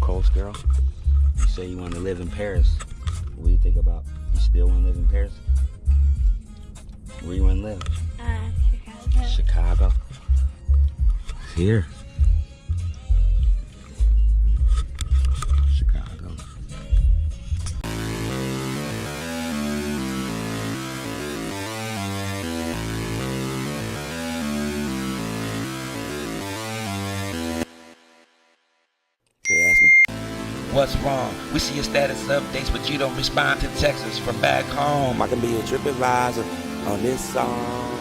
Gold Coast, girl. You say you want to live in Paris. What do you think about? You still want to live in Paris? Where you want to live? Chicago. Chicago. Here. Chicago. They asked me, What's wrong? We see your status updates, but you don't respond to texts from back home. I can be a trip advisor on this song.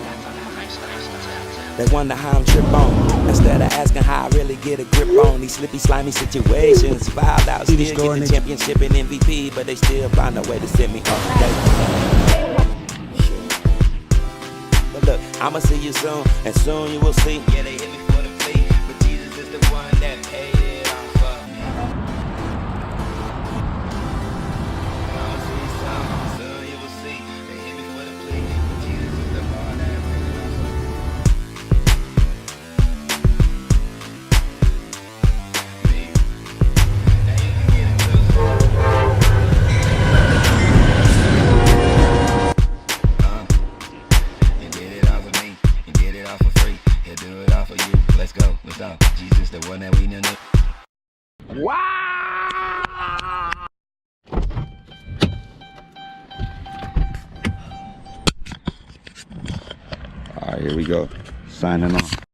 They wonder how I'm trip on, instead of asking how I really get a grip on these slippy, slimy situations. Filed out, still get the championship and MVP, but they still find a way to send me off. But look, I'ma see you soon, and soon you will see. Yeah, they hit me for the fee, but Jesus is the one that paid it all for me. I'ma see you soon, soon you will see. They hit me for the plea, but Jesus is the one that paid it all for me. Let's go. Jesus, the one that we know. Wow! All right, here we go. Signing off.